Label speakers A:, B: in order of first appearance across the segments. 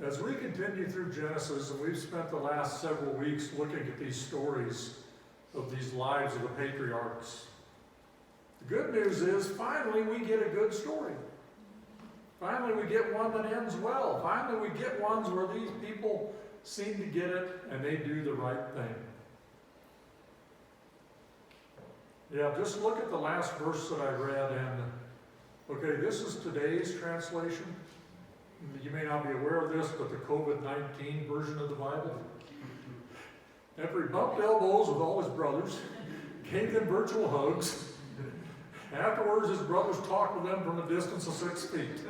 A: As we continue through Genesis, and we've spent the last several weeks looking at these stories of these lives of the patriarchs, the good news is finally we get a good story. Finally we get one that ends well. Finally we get ones where these people seem to get it and they do the right thing. Yeah, just look at the last verse that I read, and okay, this is today's translation. You may not be aware of this, but the COVID-19 version of the Bible. After he bumped elbows with all his brothers, gave them virtual hugs. Afterwards, his brothers talked with them from a distance of 6 feet.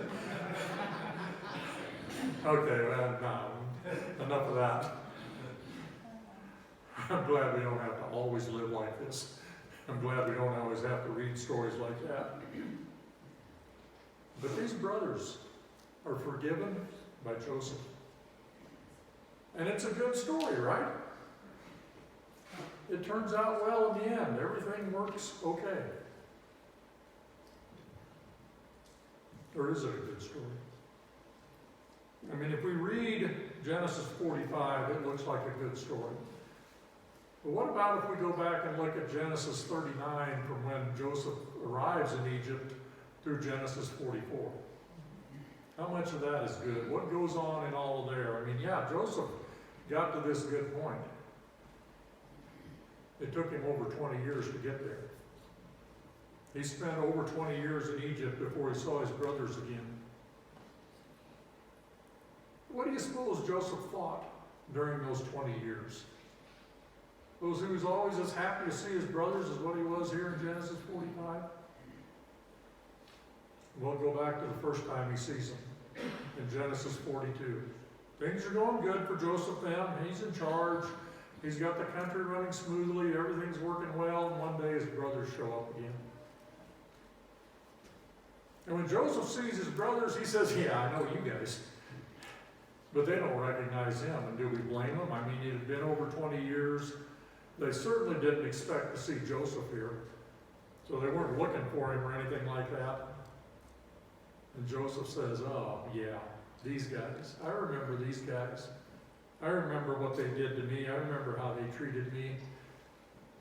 A: Okay, well, no, enough of that. I'm glad we don't have to always live like this. I'm glad we don't always have to read stories like that. But these brothers are forgiven by Joseph. And it's a good story, right? It turns out well in the end. Everything works okay. Or is it a good story? I mean, if we read Genesis 45, it looks like a good story. But what about if we go back and look at Genesis 39 from when Joseph arrives in Egypt through Genesis 44? How much of that is good? What goes on in all of there? I mean, yeah, Joseph got to this good point. It took him over 20 years to get there. He spent over 20 years in Egypt before he saw his brothers again. What do you suppose Joseph thought during those 20 years? Was he was always as happy to see his brothers as what he was here in Genesis 45? We'll go back to the first time he sees them in Genesis 42. Things are going good for Joseph then. He's in charge. He's got the country running smoothly. Everything's working well. And one day his brothers show up again. And when Joseph sees his brothers, he says, yeah, I know you guys. But they don't recognize him. And do we blame them? I mean, it had been over 20 years. They certainly didn't expect to see Joseph here. So they weren't looking for him or anything like that. And Joseph says, oh, yeah, these guys. I remember these guys. I remember what they did to me. I remember how they treated me.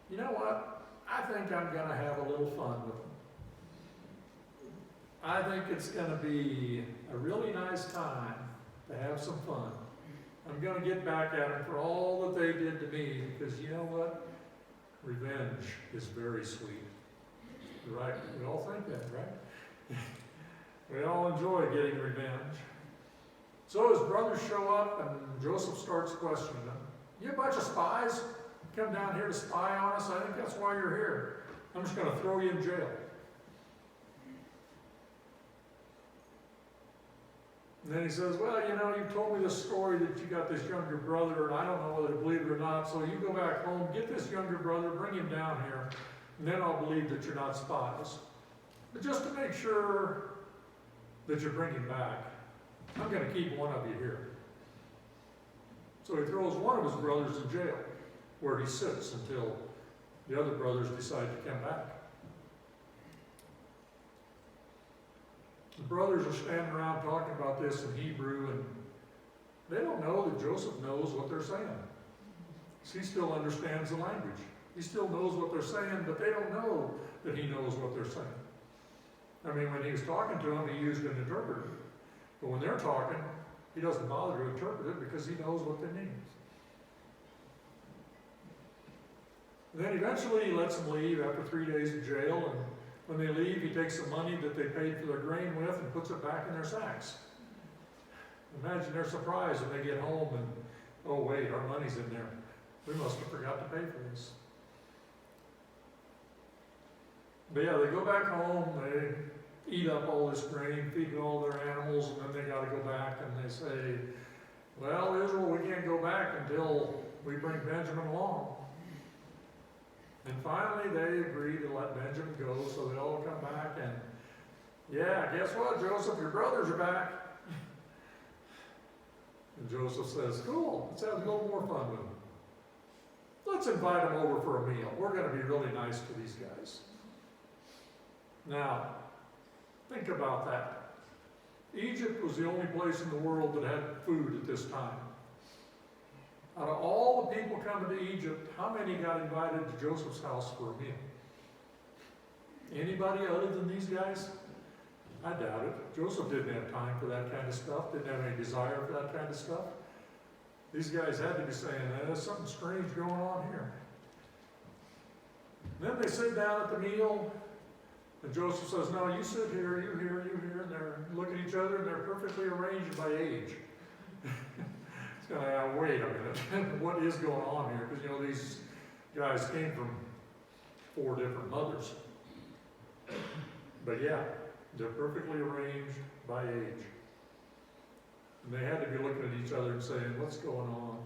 A: You know what? I think I'm going to have a little fun with them. I think it's going to be a really nice time to have some fun. I'm going to get back at them for all that they did to me, because you know what? Revenge is very sweet. Right? We all think that, right? We all enjoy getting revenge. So his brothers show up, and Joseph starts questioning them. You a bunch of spies? Come down here to spy on us? I think that's why you're here. I'm just going to throw you in jail. And then he says, well, you know, you told me this story that you got this younger brother, and I don't know whether to believe it or not, so you go back home, get this younger brother, bring him down here, and then I'll believe that you're not spies. But just to make sure that you bring him back, I'm going to keep one of you here. So he throws one of his brothers in jail, where he sits until the other brothers decide to come back. The brothers are standing around talking about this in Hebrew, and they don't know that Joseph knows what they're saying. He still understands the language. He still knows what they're saying, but they don't know that he knows what they're saying. I mean, when he was talking to them, he used an interpreter. But when they're talking, he doesn't bother to interpret it because he knows what they mean. And then eventually he lets them leave after 3 days in jail, and when they leave, he takes the money that they paid for their grain with and puts it back in their sacks. Imagine their surprise when they get home and, oh wait, our money's in there. We must have forgot to pay for this. But yeah, they go back home, they eat up all this grain, feed all their animals, and then they got to go back and they say, well, Israel, we can't go back until we bring Benjamin along. And finally, they agree to let Benjamin go, so they all come back, and yeah, guess what, Joseph, your brothers are back. And Joseph says, cool, let's have a little more fun with them. Let's invite them over for a meal. We're going to be really nice to these guys. Now, think about that. Egypt was the only place in the world that had food at this time. Out of all the people coming to Egypt, how many got invited to Joseph's house for a meal? Anybody other than these guys? I doubt it. Joseph didn't have time for that kind of stuff, didn't have any desire for that kind of stuff. These guys had to be saying, there's something strange going on here. And then they sit down at the meal, and Joseph says, no, you sit here, you here, you here, and they're looking at each other, and they're perfectly arranged by age. It's kind of, wait a minute, what is going on here? Because, these guys came from 4 different mothers. But yeah, they're perfectly arranged by age. And they had to be looking at each other and saying, what's going on?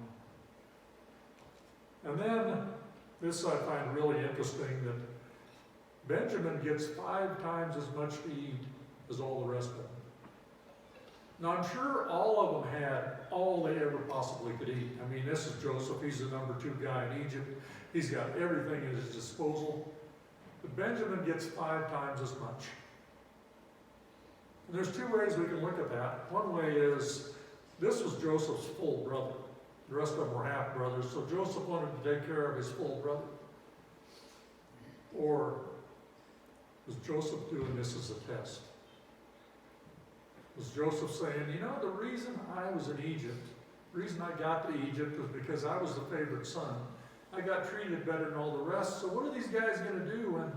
A: And then, this I find really interesting, that Benjamin gets 5 times as much to eat as all the rest of them. Now I'm sure all of them had all they ever possibly could eat. I mean, this is Joseph, he's the number 2 guy in Egypt. He's got everything at his disposal. But Benjamin gets 5 times as much. And there's 2 ways we can look at that. One way is, this was Joseph's full brother. The rest of them were half brothers, so Joseph wanted to take care of his full brother. Or was Joseph doing this as a test? Was Joseph saying, the reason I was in Egypt, the reason I got to Egypt was because I was the favorite son. I got treated better than all the rest, so what are these guys going to do when,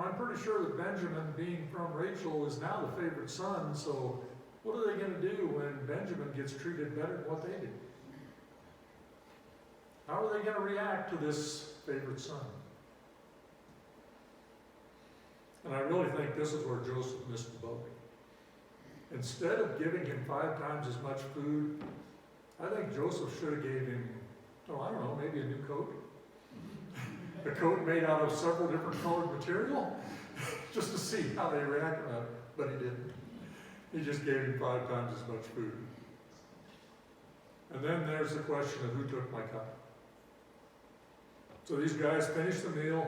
A: I'm pretty sure that Benjamin, being from Rachel, is now the favorite son, so what are they going to do when Benjamin gets treated better than what they do? How are they going to react to this favorite son? And I really think this is where Joseph missed the boat. Instead of giving him 5 times as much food, I think Joseph should have gave him, maybe a new coat. A coat made out of several different colored material, just to see how they react. But he didn't. He just gave him 5 times as much food. And then there's the question of who took my cup. So these guys finish the meal,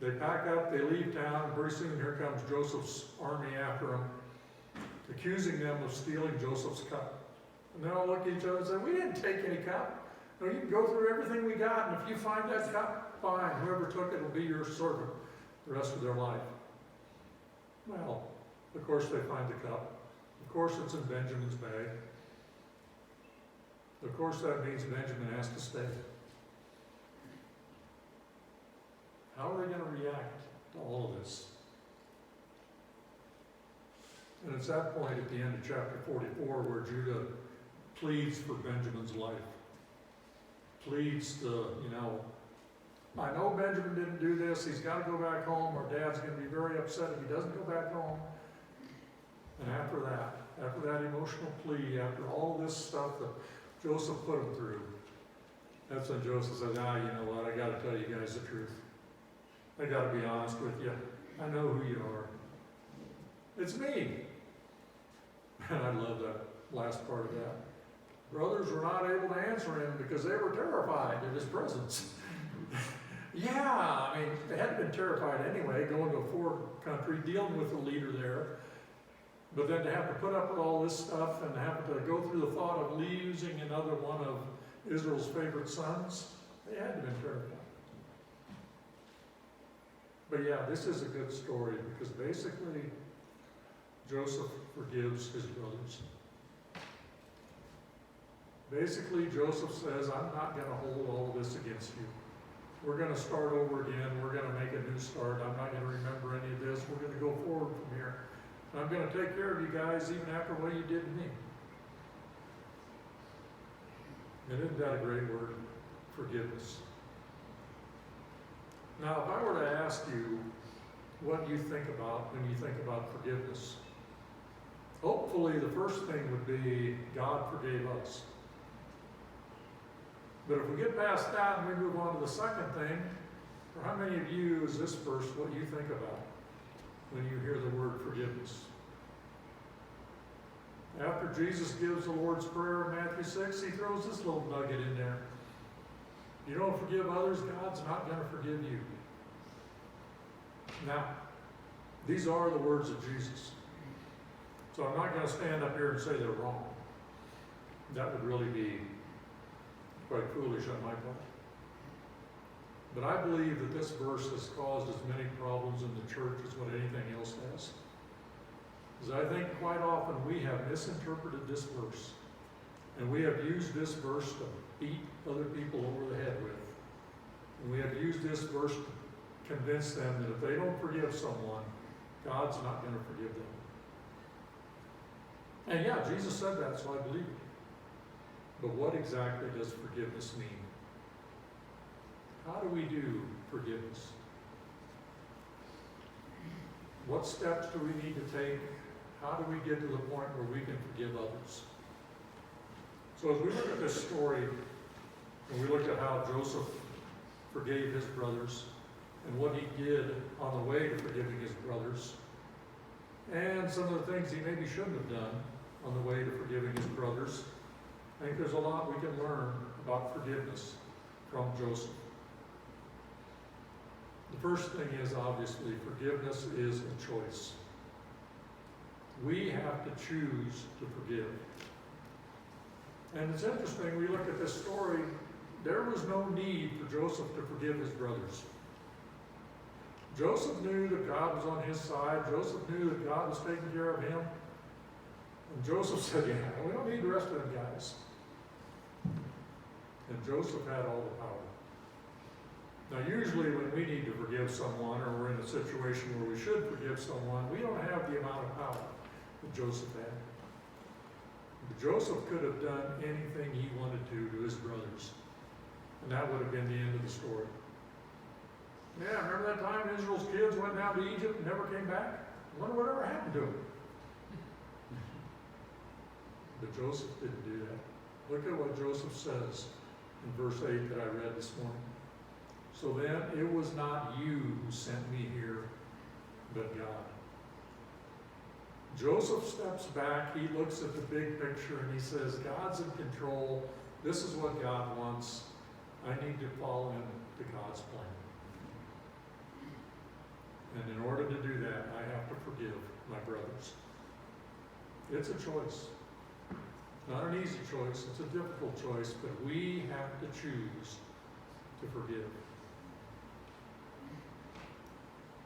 A: they pack up, they leave town, and pretty soon here comes Joseph's army after them, accusing them of stealing Joseph's cup. And they all look at each other and say, we didn't take any cup. No, you can go through everything we got, and if you find that cup, fine. Whoever took it will be your servant the rest of their life. Well, of course they find the cup. Of course it's in Benjamin's bag. Of course that means Benjamin has to stay. How are they going to react to all of this? And it's that point at the end of chapter 44 where Judah pleads for Benjamin's life. Pleads to, I know Benjamin didn't do this. He's got to go back home. Our dad's going to be very upset if he doesn't go back home. And after that emotional plea, after all this stuff that Joseph put him through, that's when Joseph says, you know what, I got to tell you guys the truth. I got to be honest with you. I know who you are. It's me. And I love that last part of that. Brothers were not able to answer him because they were terrified at his presence. They had been terrified anyway, going to a foreign country, dealing with the leader there. But then to have to put up with all this stuff and have to go through the thought of losing another one of Israel's favorite sons, they had to have been terrified. But this is a good story because basically Joseph forgives his brothers. Basically, Joseph says, I'm not going to hold all of this against you. We're going to start over again. We're going to make a new start. I'm not going to remember any of this. We're going to go forward from here. And I'm going to take care of you guys even after what you did to me. And isn't that a great word? Forgiveness. Now, if I were to ask you what you think about when you think about forgiveness, hopefully the first thing would be God forgave us. But if we get past that and we move on to the second thing, for how many of you is this verse what you think about when you hear the word forgiveness? After Jesus gives the Lord's Prayer in Matthew 6, he throws this little nugget in there. You don't forgive others, God's not going to forgive you. Now, these are the words of Jesus. So I'm not going to stand up here and say they're wrong. That would really be quite foolish on my part. But I believe that this verse has caused as many problems in the church as what anything else has. Because I think quite often we have misinterpreted this verse. And we have used this verse to beat other people over the head with. And we have used this verse to convince them that if they don't forgive someone, God's not going to forgive them. And yeah, Jesus said that, so I believe it. But what exactly does forgiveness mean? How do we do forgiveness? What steps do we need to take? How do we get to the point where we can forgive others? So as we look at this story, and we look at how Joseph forgave his brothers, and what he did on the way to forgiving his brothers, and some of the things he maybe shouldn't have done on the way to forgiving his brothers, I think there's a lot we can learn about forgiveness from Joseph. The first thing is, obviously, forgiveness is a choice. We have to choose to forgive. And it's interesting, we look at this story, there was no need for Joseph to forgive his brothers. Joseph knew that God was on his side. Joseph knew that God was taking care of him. And Joseph said, yeah, we don't need the rest of them guys. And Joseph had all the power. Now, usually when we need to forgive someone, or we're in a situation where we should forgive someone, we don't have the amount of power that Joseph had. But Joseph could have done anything he wanted to his brothers. And that would have been the end of the story. Yeah, remember that time Israel's kids went down to Egypt and never came back? I wonder whatever happened to them. But Joseph didn't do that. Look at what Joseph says in verse 8 that I read this morning. So then, it was not you who sent me here, but God. Joseph steps back, he looks at the big picture, and he says, God's in control. This is what God wants. I need to fall into God's plan. And in order to do that, I have to forgive my brothers. It's a choice. Not an easy choice, it's a difficult choice, but we have to choose to forgive.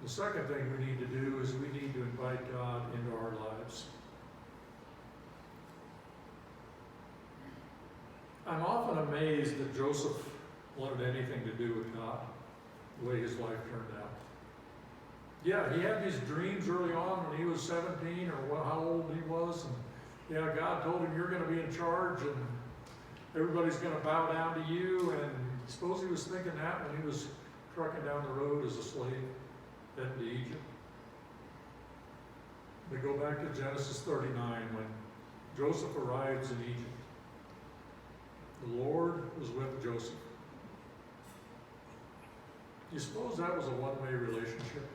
A: The second thing we need to do is we need to invite God into our lives. I'm often amazed that Joseph wanted anything to do with God, the way his life turned out. Yeah, he had these dreams early on when he was 17 or how old he was, and yeah, God told him, you're going to be in charge and everybody's going to bow down to you. And I suppose he was thinking that when he was trucking down the road as a slave heading to Egypt. We go back to Genesis 39 when Joseph arrives in Egypt. The Lord was with Joseph. Do you suppose that was a one-way relationship?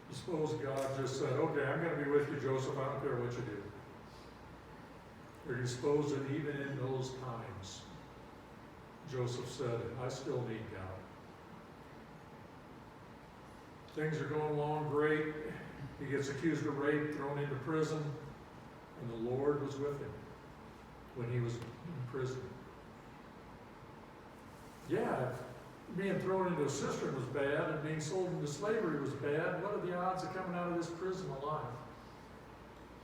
A: You suppose God just said, okay, I'm going to be with you, Joseph, I don't care what you do. Or do you suppose that even in those times, Joseph said, I still need God. Things are going along great. He gets accused of rape, thrown into prison, and the Lord was with him when he was in prison. Yeah, being thrown into a cistern was bad, and being sold into slavery was bad. What are the odds of coming out of this prison alive?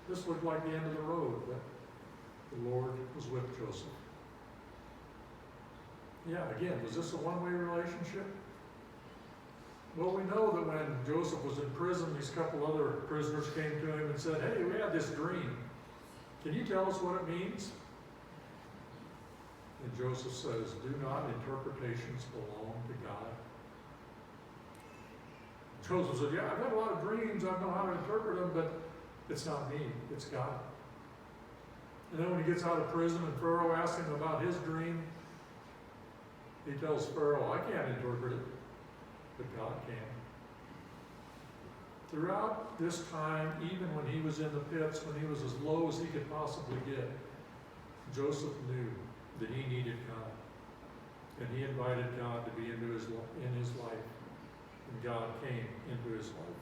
A: This looked like the end of the road, but the Lord was with Joseph. Yeah, again, was this a one-way relationship? Well, we know that when Joseph was in prison, these couple other prisoners came to him and said, hey, we had this dream. Can you tell us what it means? And Joseph says, do not interpretations belong to God? Joseph said, yeah, I've had a lot of dreams, I know how to interpret them, but it's not me, it's God. And then when he gets out of prison and Pharaoh asks him about his dream, he tells Pharaoh, I can't interpret it, but God can. Throughout this time, even when he was in the pits, when he was as low as he could possibly get, Joseph knew that he needed God. And he invited God to be in his life. And God came into his life.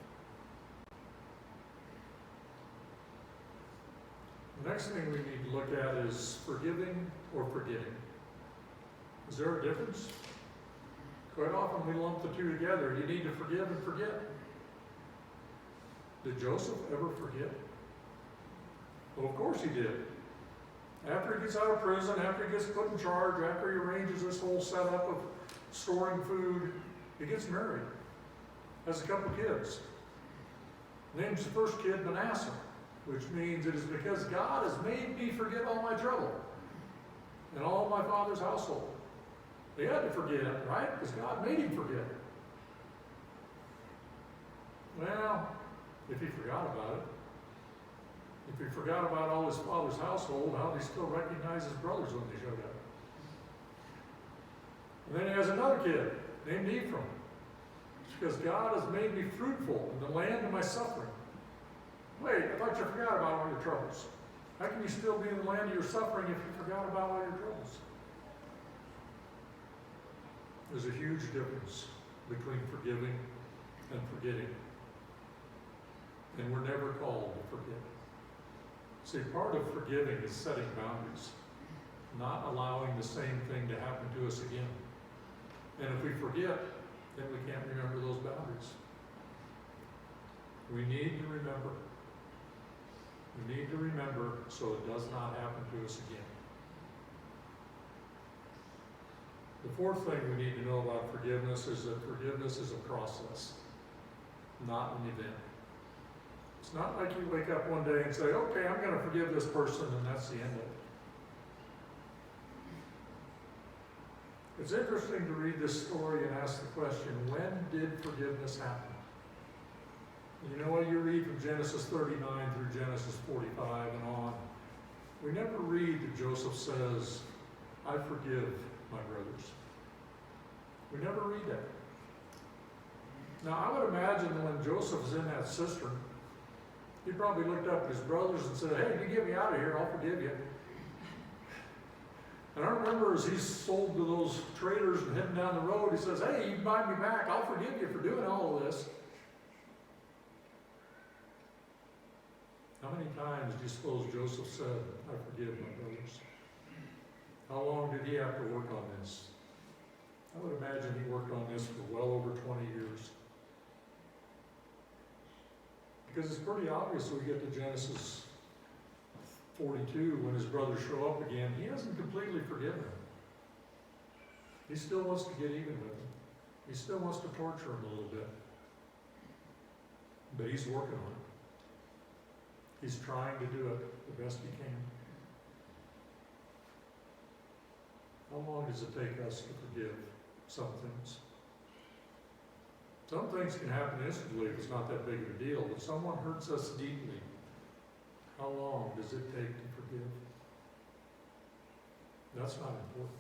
A: The next thing we need to look at is forgiving or forgetting. Is there a difference? Quite often we lump the two together. You need to forgive and forget. Did Joseph ever forget? Well, of course he did. After he gets out of prison, after he gets put in charge, after he arranges this whole setup of storing food, he gets married. Has a couple kids. Names the first kid Manasseh, which means it is because God has made me forget all my trouble and all my father's household. He had to forget, right? Because God made him forget. Well, if he forgot about it, if he forgot about all his father's household, how did he still recognize his brothers when they showed up? And then he has another kid named Ephraim. It's because God has made me fruitful in the land of my suffering. Wait, I thought you forgot about all your troubles. How can you still be in the land of your suffering if you forgot about all your troubles? There's a huge difference between forgiving and forgetting. And we're never called to forget. See, part of forgiving is setting boundaries, not allowing the same thing to happen to us again. And if we forget, then we can't remember those boundaries. We need to remember. We need to remember so it does not happen to us again. The fourth thing we need to know about forgiveness is that forgiveness is a process, not an event. It's not like you wake up one day and say, okay, I'm going to forgive this person, and that's the end of it. It's interesting to read this story and ask the question, when did forgiveness happen? You know what you read from Genesis 39 through Genesis 45 and on. We never read that Joseph says, I forgive my brothers. We never read that. Now, I would imagine that when Joseph was in that cistern, he probably looked up at his brothers and said, hey, you get me out of here, I'll forgive you. And I remember as he's sold to those traders and heading down the road, he says, hey, you can buy me back, I'll forgive you for doing all of this. How many times do you suppose Joseph said, I forgive my brothers? How long did he have to work on this? I would imagine he worked on this for well over 20 years. Because it's pretty obvious when we get to Genesis 42, when his brothers show up again, he hasn't completely forgiven them. He still wants to get even with them. He still wants to torture them a little bit. But he's working on it. He's trying to do it the best he can. How long does it take us to forgive some things? Some things can happen instantly if it's not that big of a deal. If someone hurts us deeply, how long does it take to forgive? That's not important.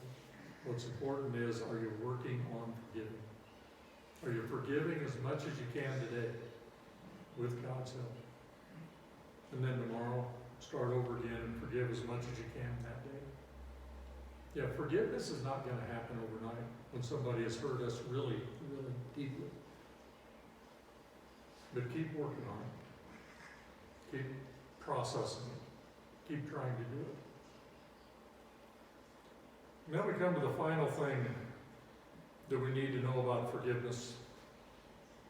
A: What's important is, are you working on forgiving? Are you forgiving as much as you can today with God's help? And then tomorrow, start over again and forgive as much as you can that day. Yeah, forgiveness is not going to happen overnight when somebody has hurt us really, really deeply. But keep working on it. Keep processing it. Keep trying to do it. And then we come to the final thing that we need to know about forgiveness.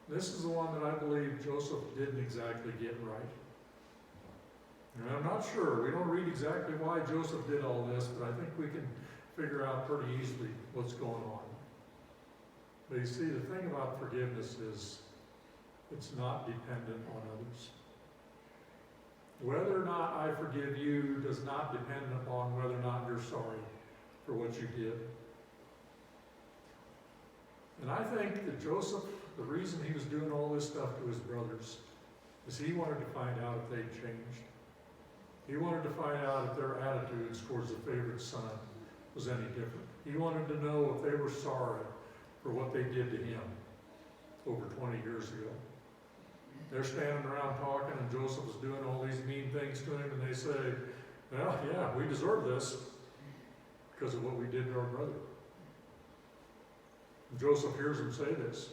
A: This is the one that I believe Joseph didn't exactly get right. And I'm not sure. We don't read exactly why Joseph did all this, but I think we can figure out pretty easily what's going on. But you see, the thing about forgiveness is it's not dependent on others. Whether or not I forgive you does not depend upon whether or not you're sorry for what you did. And I think that Joseph, the reason he was doing all this stuff to his brothers is he wanted to find out if they'd changed. He wanted to find out if their attitudes towards the favorite son was any different. He wanted to know if they were sorry for what they did to him over 20 years ago. They're standing around talking, and Joseph is doing all these mean things to him, and they say, well, yeah, we deserve this because of what we did to our brother. And Joseph hears them say this.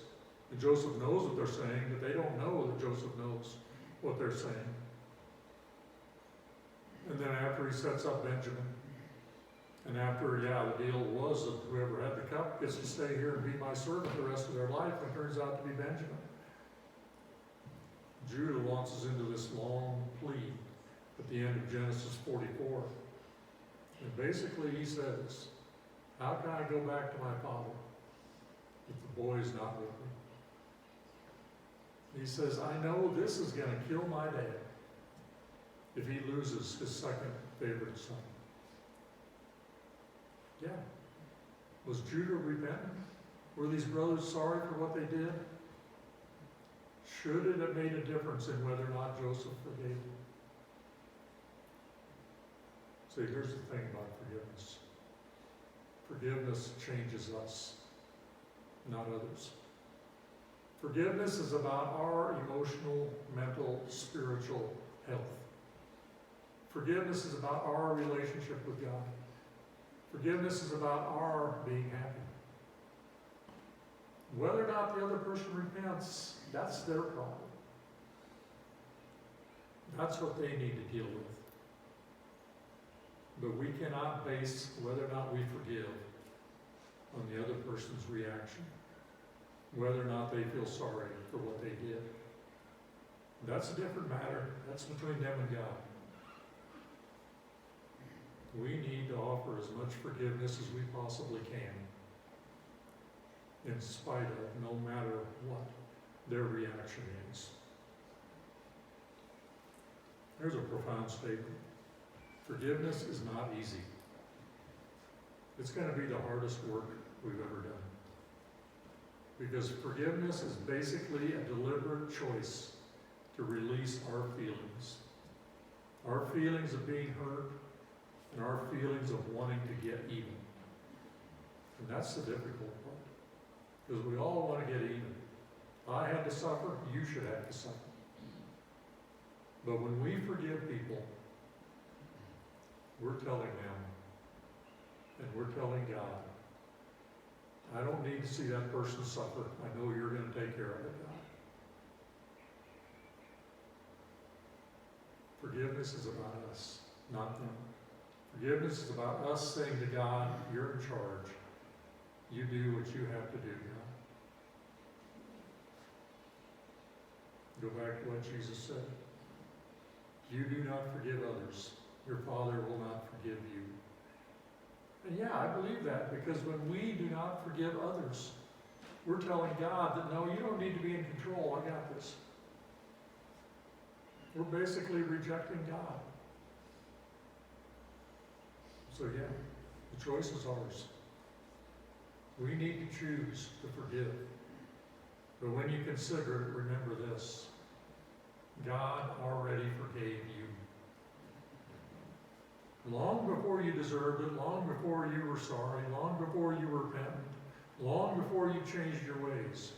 A: And Joseph knows what they're saying, but they don't know that Joseph knows what they're saying. And And then after he sets up Benjamin, and after, the deal was that whoever had the cup gets to stay here and be my servant the rest of their life, it turns out to be Benjamin. Judah launches into this long plea at the end of Genesis 44. And basically he says, how can I go back to my father if the boy is not with me? He says, I know this is going to kill my dad if he loses his second favorite son. Yeah. Was Judah repentant? Were these brothers sorry for what they did? Should it have made a difference in whether or not Joseph forgave them? See, here's the thing about forgiveness. Forgiveness changes us, not others. Forgiveness is about our emotional, mental, spiritual health. Forgiveness is about our relationship with God. Forgiveness is about our being happy. Whether or not the other person repents, that's their problem. That's what they need to deal with. But we cannot base whether or not we forgive on the other person's reaction, whether or not they feel sorry for what they did. That's a different matter. That's between them and God. We need to offer as much forgiveness as we possibly can, in spite of, no matter what their reaction is. There's a profound statement. Forgiveness is not easy. It's going to be the hardest work we've ever done. Because forgiveness is basically a deliberate choice to release our feelings. Our feelings of being hurt and our feelings of wanting to get even. And that's the difficult part. Because we all want to get even. If I had to suffer, you should have to suffer. But when we forgive people, we're telling them, and we're telling God, I don't need to see that person suffer. I know you're going to take care of it, God. Forgiveness is about us, not them. Forgiveness is about us saying to God, you're in charge. You do what you have to do, God. Go back to what Jesus said. You do not forgive others, your Father will not forgive you. And I believe that, because when we do not forgive others, we're telling God that, no, you don't need to be in control, I got this. We're basically rejecting God. So the choice is ours. We need to choose to forgive. But when you consider it, remember this. God already forgave you. Long before you deserved it, long before you were sorry, long before you were repentant, long before you changed your ways,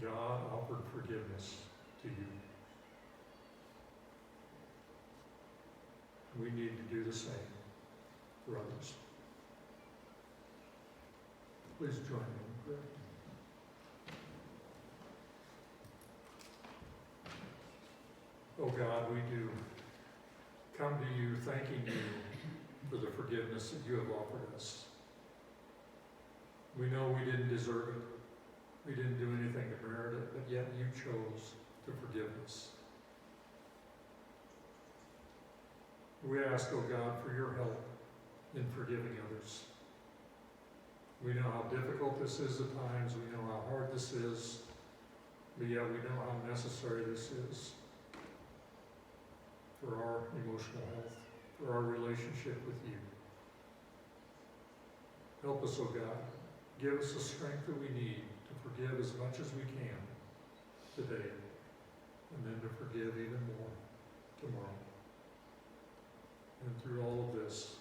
A: God offered forgiveness to you. We need to do the same for others. Please join me in prayer. Oh God, we do come to you thanking you for the forgiveness that you have offered us. We know we didn't deserve it. We didn't do anything to merit it, but yet you chose to forgive us. We ask, oh God, for your help in forgiving others. We know how difficult this is at times. We know how hard this is. But yet we know how necessary this is for our emotional health, for our relationship with you. Help us, oh God. Give us the strength that we need to forgive as much as we can today, and then to forgive even more tomorrow. And through all of this,